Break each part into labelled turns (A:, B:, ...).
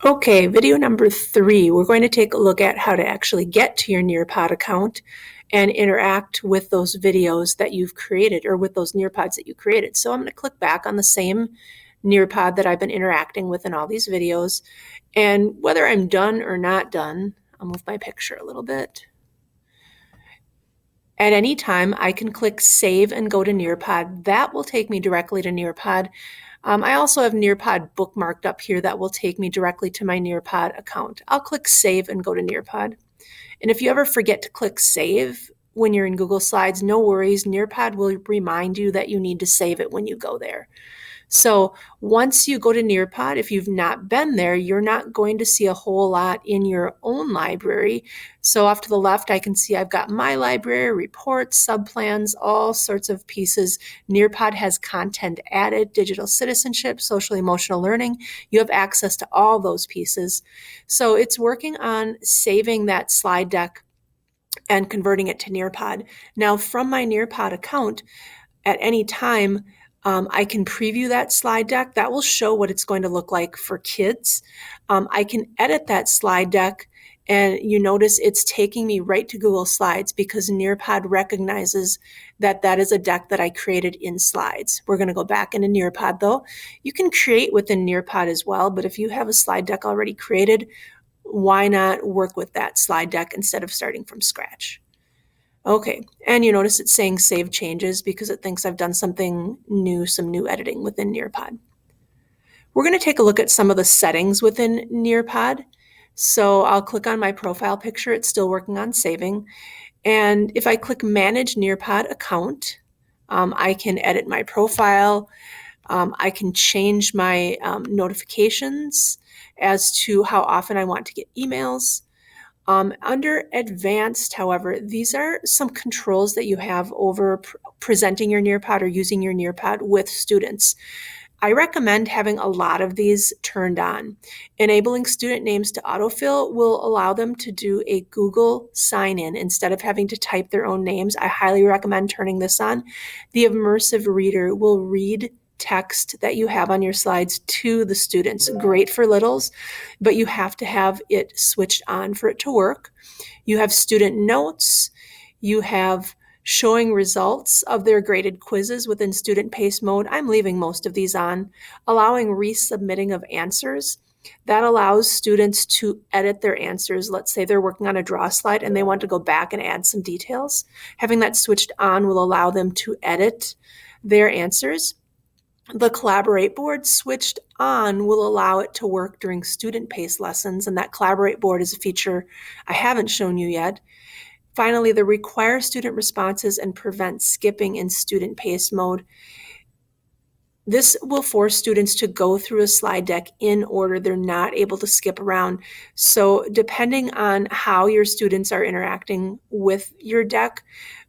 A: Okay, video number 3, we're going to take a look at how to actually get to your Nearpod account and interact with those videos that you've created or with those Nearpods that you created. So I'm going to click back on the same Nearpod that I've been interacting with in all these videos. And whether I'm done or not done, I'll move my picture a little bit. At any time, I can click Save and go to Nearpod. That will take me directly to Nearpod. I also have Nearpod bookmarked up here that will take me directly to my Nearpod account. I'll click Save and go to Nearpod. And if you ever forget to click Save when you're in Google Slides, no worries. Nearpod will remind you that you need to save it when you go there. So once you go to Nearpod, if you've not been there, you're not going to see a whole lot in your own library. So off to the left, I can see I've got my library, reports, subplans, all sorts of pieces. Nearpod has content added, digital citizenship, social emotional learning. You have access to all those pieces. So it's working on saving that slide deck and converting it to Nearpod. Now from my Nearpod account, at any time, I can preview that slide deck. That will show what it's going to look like for kids. I can edit that slide deck, and you notice it's taking me right to Google Slides because Nearpod recognizes that that is a deck that I created in Slides. We're going to go back into Nearpod though. You can create within Nearpod as well, but if you have a slide deck already created, why not work with that slide deck instead of starting from scratch? Okay, and you notice it's saying save changes because it thinks I've done something new, some new editing within Nearpod. We're going to take a look at some of the settings within Nearpod. So I'll click on my profile picture. It's still working on saving. And if I click Manage Nearpod Account, I can edit my profile. I can change my notifications as to how often I want to get emails. Under advanced, however, these are some controls that you have over presenting your Nearpod or using your Nearpod with students. I recommend having a lot of these turned on. Enabling student names to autofill will allow them to do a Google sign-in instead of having to type their own names. I highly recommend turning this on. The immersive reader will read text that you have on your slides to the students. Great for littles, but you have to have it switched on for it to work. You have student notes. You have showing results of their graded quizzes within student pace mode. I'm leaving most of these on. Allowing resubmitting of answers. That allows students to edit their answers. Let's say they're working on a draw slide and they want to go back and add some details. Having that switched on will allow them to edit their answers. The Collaborate board switched on will allow it to work during student pace lessons, and that Collaborate board is a feature I haven't shown you yet. Finally, the Require student responses and prevent skipping in student pace mode. This will force students to go through a slide deck in order. They're not able to skip around. So depending on how your students are interacting with your deck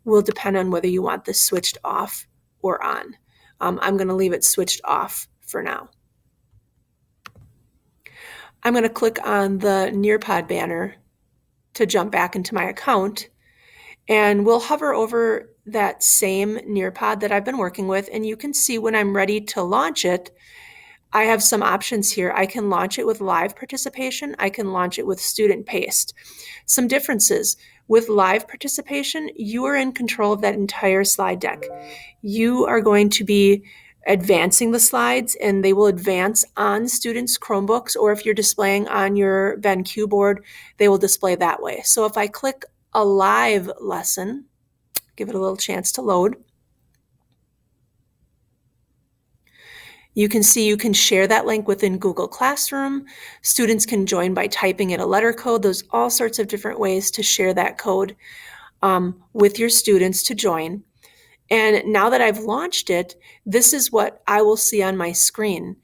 A: will depend on whether you want this switched off or on. I'm going to leave it switched off for now. I'm going to click on the Nearpod banner to jump back into my account, and we'll hover over that same Nearpod that I've been working with, and you can see when I'm ready to launch it, I have some options here. I can launch it with live participation. I can launch it with student paced. Some differences. With live participation, you are in control of that entire slide deck. You are going to be advancing the slides, and they will advance on students' Chromebooks, or if you're displaying on your BenQ board, they will display that way. So if I click a live lesson, give it a little chance to load, you can see you can share that link within Google Classroom. Students can join by typing in a letter code. There's all sorts of different ways to share that code with your students to join. And now that I've launched it, this is what I will see on my screen.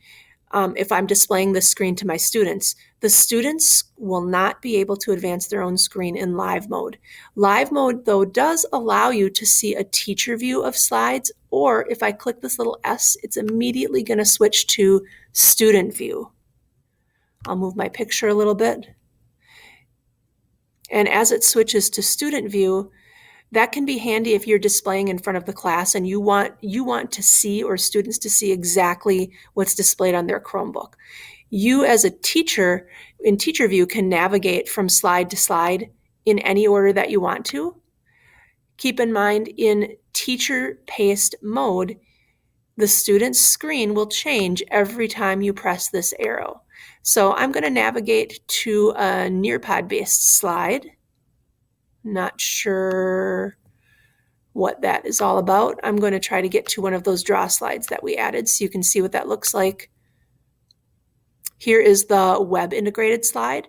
A: If I'm displaying this screen to my students, the students will not be able to advance their own screen in live mode. Live mode, though, does allow you to see a teacher view of slides, or if I click this little S, it's immediately going to switch to student view. I'll move my picture a little bit. And as it switches to student view, that can be handy if you're displaying in front of the class and you want to see, or students to see, exactly what's displayed on their Chromebook. You as a teacher in Teacher View can navigate from slide to slide in any order that you want to. Keep in mind, in teacher paced mode, the student's screen will change every time you press this arrow. So I'm going to navigate to a Nearpod-based slide. Not sure what that is all about. I'm going to try to get to one of those draw slides that we added so you can see what that looks like. Here is the web integrated slide.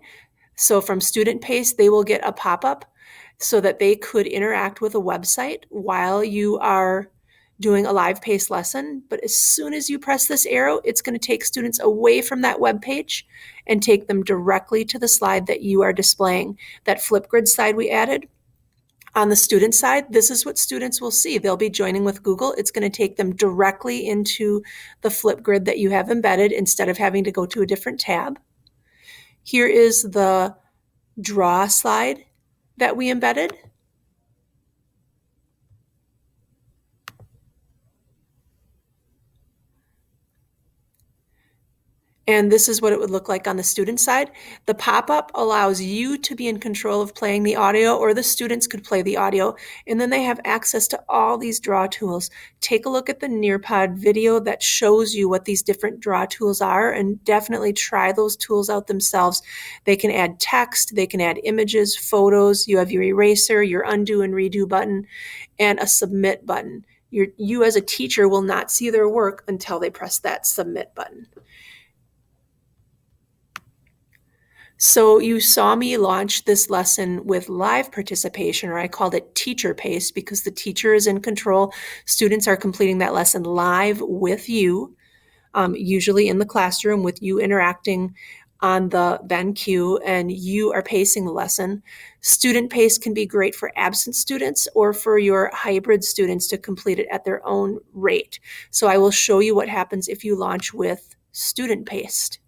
A: So from Student Pace, they will get a pop-up so that they could interact with a website while you are doing a live pace lesson. But as soon as you press this arrow, it's going to take students away from that web page and take them directly to the slide that you are displaying. That Flipgrid slide we added. On the student side, this is what students will see. They'll be joining with Google. It's going to take them directly into the Flipgrid that you have embedded instead of having to go to a different tab. Here is the draw slide that we embedded. And this is what it would look like on the student side. The pop-up allows you to be in control of playing the audio, or the students could play the audio, and then they have access to all these draw tools. Take a look at the Nearpod video that shows you what these different draw tools are, and definitely try those tools out themselves. They can add text, they can add images, photos, you have your eraser, your undo and redo button, and a submit button. You as a teacher will not see their work until they press that submit button. So you saw me launch this lesson with live participation, or I called it teacher pace because the teacher is in control. Students are completing that lesson live with you, usually in the classroom with you interacting on the BenQ, and you are pacing the lesson. Student pace can be great for absent students or for your hybrid students to complete it at their own rate. So I will show you what happens if you launch with student paced.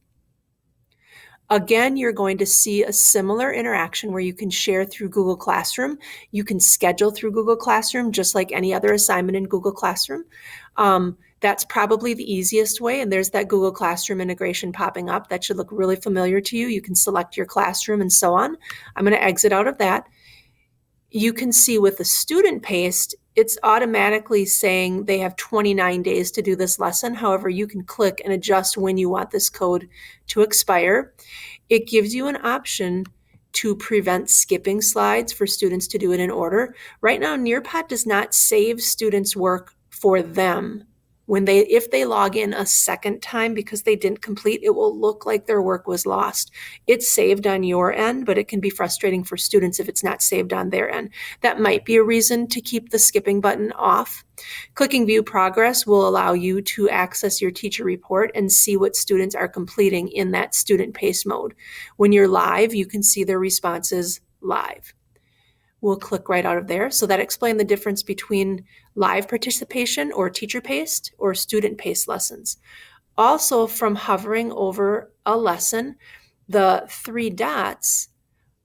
A: Again, you're going to see a similar interaction where you can share through Google Classroom. You can schedule through Google Classroom just like any other assignment in Google Classroom. That's probably the easiest way, and there's that Google Classroom integration popping up. That should look really familiar to you. You can select your classroom and so on. I'm going to exit out of that. You can see with the student paced, it's automatically saying they have 29 days to do this lesson. However, you can click and adjust when you want this code to expire. It gives you an option to prevent skipping slides for students to do it in order. Right now, Nearpod does not save students' work for them. If they log in a second time because they didn't complete, it will look like their work was lost. It's saved on your end, but it can be frustrating for students if it's not saved on their end. That might be a reason to keep the skipping button off. Clicking View Progress will allow you to access your teacher report and see what students are completing in that student pace mode. When you're live, you can see their responses live. We'll click right out of there. So that explained the difference between live participation or teacher-paced or student-paced lessons. Also, from hovering over a lesson, the 3 dots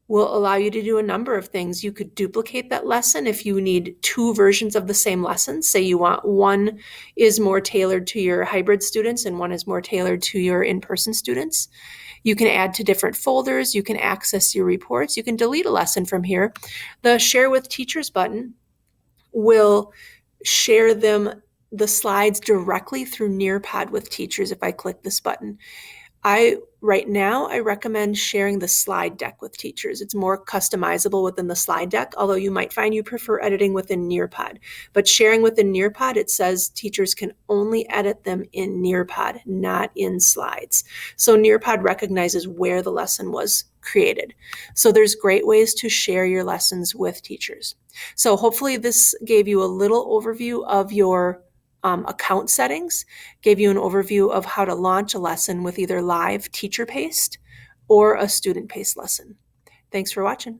A: will allow you to do a number of things. You could duplicate that lesson if you need 2 versions of the same lesson. Say you want one is more tailored to your hybrid students and one is more tailored to your in-person students. You can add to different folders. You can access your reports. You can delete a lesson from here. The Share with Teachers button will share the slides directly through Nearpod with teachers if I click this button. Right now, I recommend sharing the slide deck with teachers. It's more customizable within the slide deck, although you might find you prefer editing within Nearpod. But sharing within Nearpod, it says teachers can only edit them in Nearpod, not in slides. So Nearpod recognizes where the lesson was created. So there's great ways to share your lessons with teachers. So hopefully this gave you a little overview of your account settings, gave you an overview of how to launch a lesson with either live teacher-paced or a student-paced lesson. Thanks for watching.